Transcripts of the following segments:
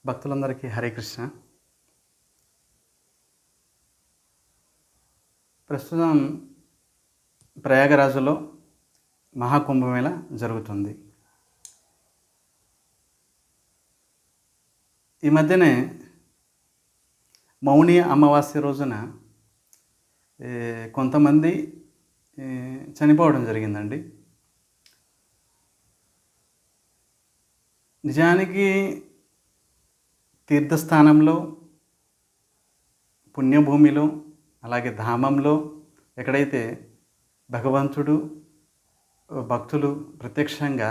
భక్తులందరికీ హరే కృష్ణ. ప్రస్తుతం ప్రయాగరాజులో మహాకుంభమేళ జరుగుతుంది. ఈ మధ్యనే మౌని అమావాస్య రోజున కొంతమంది చనిపోవడం జరిగిందండి. నిజానికి తీర్థస్థానంలో, పుణ్యభూమిలో, అలాగే ధామంలో ఎక్కడైతే భగవంతుడు భక్తులు ప్రత్యక్షంగా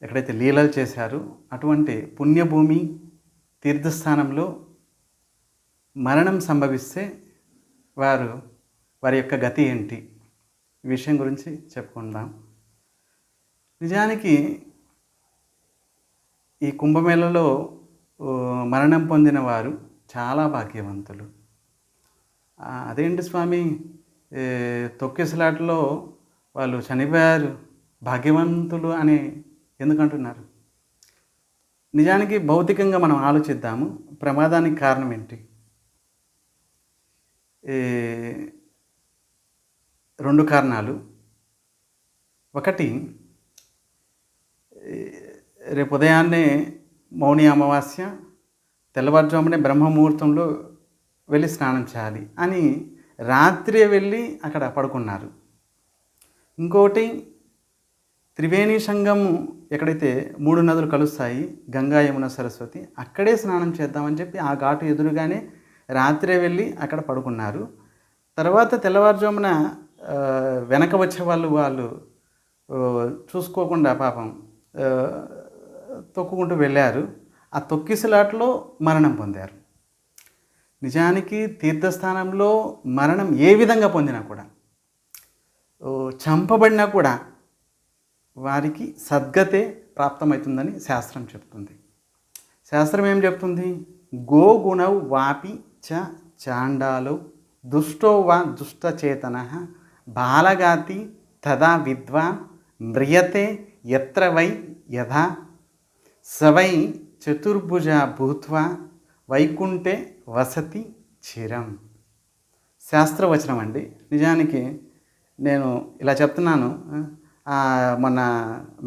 ఎక్కడైతే లీలలు చేశారో అటువంటి పుణ్యభూమి తీర్థస్థానంలో మరణం సంభవిస్తే వారి యొక్క గతి ఏంటి, ఈ విషయం గురించి చెప్పుకుందాం. నిజానికి ఈ కుంభమేళలో మరణం పొందిన వారు చాలా భాగ్యవంతులు. అదేంటి స్వామి, తొక్కిసలాటలో వాళ్ళు చనిపోయారు, భాగ్యవంతులు అని ఎందుకంటున్నారు? నిజానికి భౌతికంగా మనం ఆలోచిద్దాము. ప్రమాదానికి కారణం ఏంటి? రెండు కారణాలు. ఒకటి, రేపు ఉదయాన్నే మౌని అమావాస్య, తెల్లవారుజామునే బ్రహ్మముహూర్తంలో వెళ్ళి స్నానం చేయాలి అని రాత్రి వెళ్ళి అక్కడ పడుకున్నారు. ఇంకోటి, త్రివేణి సంగము ఎక్కడైతే 3 నదులు కలుస్తాయి, గంగా, యమున, సరస్వతి, అక్కడే స్నానం చేద్దామని చెప్పి ఆ ఘాటు ఎదురుగానే రాత్రే వెళ్ళి అక్కడ పడుకున్నారు. తర్వాత తెల్లవారుజామున వెనక వచ్చే వాళ్ళు చూసుకోకుండా పాపం తొక్కుకుంటూ వెళ్ళారు. ఆ తొక్కిసలాటలో మరణం పొందారు. నిజానికి తీర్థస్థానంలో మరణం ఏ విధంగా పొందినా కూడా, చంపబడినా కూడా వారికి సద్గతే ప్రాప్తమవుతుందని శాస్త్రం చెప్తుంది. శాస్త్రం ఏం చెప్తుంది? గోగుణౌ వాపి చ చాండాలో దుష్టో వా దుష్టచేతన బాలగాతి తదా విద్వాన్ మ్రియతే యత్ర వై యథా సవై చతుర్భుజ భూత్వా వైకుంఠే వసతి చిరం. శాస్త్రవచనం అండి. నిజానికి నేను ఇలా చెప్తున్నాను, మొన్న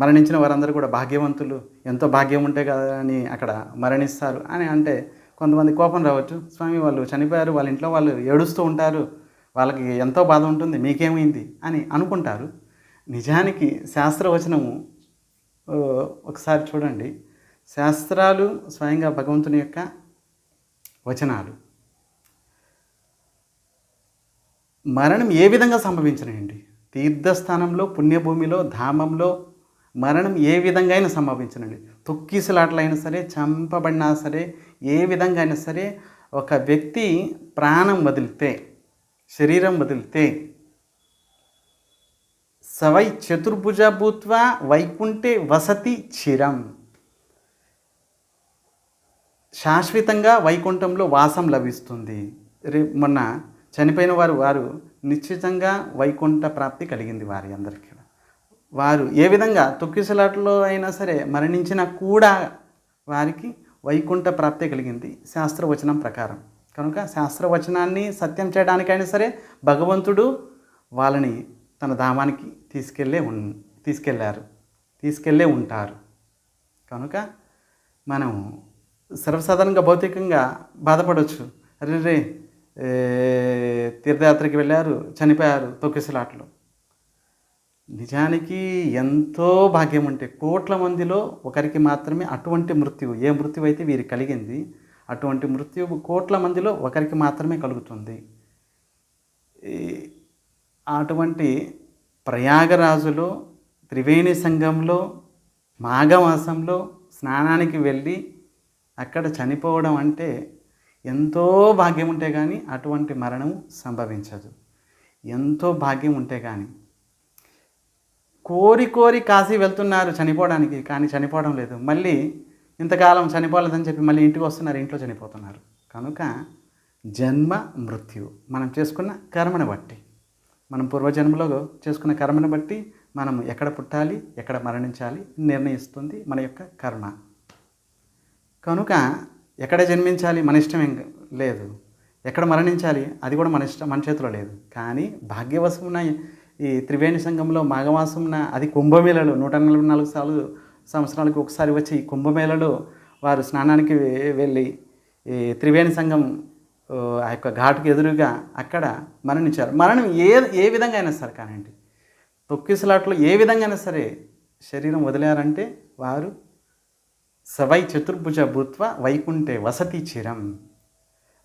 మరణించిన వారందరూ కూడా భాగ్యవంతులు, ఎంతో భాగ్యం ఉంటే కదా అని అక్కడ మరణిస్తారు అని అంటే కొంతమంది కోపం రావచ్చు. స్వామి, వాళ్ళు చనిపోయారు, వాళ్ళ ఇంట్లో వాళ్ళు ఏడుస్తూ ఉంటారు, వాళ్ళకి ఎంతో బాధ ఉంటుంది, మీకేమైంది అని అనుకుంటారు. నిజానికి శాస్త్రవచనము ఒకసారి చూడండి. శాస్త్రాలు స్వయంగా భగవంతుని యొక్క వచనాలు. మరణం ఏ విధంగా సంభవించనండి? తీర్థస్థానంలో, పుణ్యభూమిలో, ధామంలో మరణం ఏ విధంగా అయినా సంభవించనండి. తొక్కిసలాటలైనా సరే, చంపబడినా సరే, ఏ విధంగా అయినా సరే, ఒక వ్యక్తి ప్రాణం వదిలితే, శరీరం వదిలితే, సవై చతుర్భుజ భూత్వా వైకుంఠే వసతి చిరం, శాశ్వతంగా వైకుంఠంలో వాసం లభిస్తుంది. మొన్న చనిపోయిన వారు నిశ్చితంగా వైకుంఠ ప్రాప్తి కలిగింది వారి అందరికీ. వారు ఏ విధంగా తొక్కిసలాటలో అయినా సరే మరణించినా కూడా వారికి వైకుంఠ ప్రాప్తి కలిగింది శాస్త్రవచనం ప్రకారం. కనుక శాస్త్రవచనాన్ని సత్యం చేయడానికైనా సరే భగవంతుడు వాళ్ళని తన ధామానికి తీసుకెళ్ళే ఉంటారు. కనుక మనం సర్వసాధారణంగా భౌతికంగా బాధపడవచ్చు. అరే, తీర్థయాత్రకి వెళ్ళారు, చనిపోయారు తొక్కిసలాటలో. నిజానికి ఎంతో భాగ్యం ఉంటే కోట్ల మందిలో ఒకరికి మాత్రమే అటువంటి మృత్యువు, ఏ మృత్యువు అయితే వీరికి కలిగింది, అటువంటి మృత్యువు కోట్ల మందిలో ఒకరికి మాత్రమే కలుగుతుంది. అటువంటి ప్రయాగరాజులో, త్రివేణి సంగంలో, మాఘమాసంలో స్నానానికి వెళ్ళి అక్కడ చనిపోవడం అంటే ఎంతో భాగ్యం ఉంటే కానీ అటువంటి మరణం సంభవించదు. ఎంతో భాగ్యం ఉంటే కానీ. కోరి కాశీ వెళ్తున్నారు చనిపోవడానికి, కానీ చనిపోవడం లేదు. మళ్ళీ ఇంతకాలం చనిపోలేదని చెప్పి మళ్ళీ ఇంటికి వస్తున్నారు, ఇంట్లో చనిపోతున్నారు. కనుక జన్మ మృత్యు మనం చేసుకున్న కర్మను బట్టి, మనం పూర్వజన్మలో చేసుకున్న కర్మను బట్టి మనం ఎక్కడ పుట్టాలి, ఎక్కడ మరణించాలి నిర్ణయిస్తుంది మన యొక్క కర్మ. కనుక ఎక్కడ జన్మించాలి మన ఇష్టం ఏం లేదు, ఎక్కడ మరణించాలి అది కూడా మన ఇష్టం, మన చేతిలో లేదు. కానీ భాగ్యవశమున ఈ త్రివేణి సంఘంలో మాఘమాసమున అది కుంభమేళలో 144 సంవత్సరాలకు ఒకసారి వచ్చి ఈ కుంభమేళలో వారు స్నానానికి వెళ్ళి ఈ త్రివేణి సంఘం ఆ యొక్క ఘాటుకు ఎదురుగా అక్కడ మరణించారు. మరణం ఏ విధంగా అయినా సరే కానివ్వండి, తొక్కిసలాట్లో ఏ విధంగా అయినా సరే శరీరం వదిలారంటే వారు సవై చతుర్భుజ భూత్వ వైకుంఠే వసతి చిరం.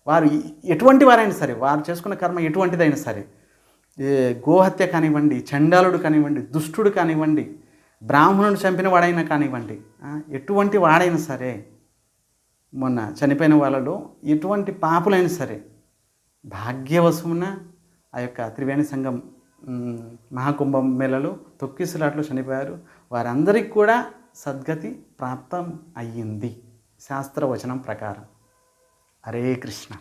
వారు ఎటువంటి వారైనా సరే, వారు చేసుకున్న కర్మ ఎటువంటిదైనా సరే, గోహత్య కానివ్వండి, చండాలుడు కానివ్వండి, దుష్టుడు కానివ్వండి, బ్రాహ్మణుడు చంపిన వాడైనా కానివ్వండి, ఎటువంటి వాడైనా సరే, మొన్న చనిపోయిన వాళ్ళలో ఎటువంటి పాపులైనా సరే భాగ్యవశమున ఆ యొక్క త్రివేణి సంఘం మహాకుంభం మేళలో తొక్కిసలాట్లో చనిపోయారు. వారందరికీ కూడా సద్గతి ప్రాప్తం అయ్యింది శాస్త్రవచనం ప్రకారం. హరే కృష్ణ.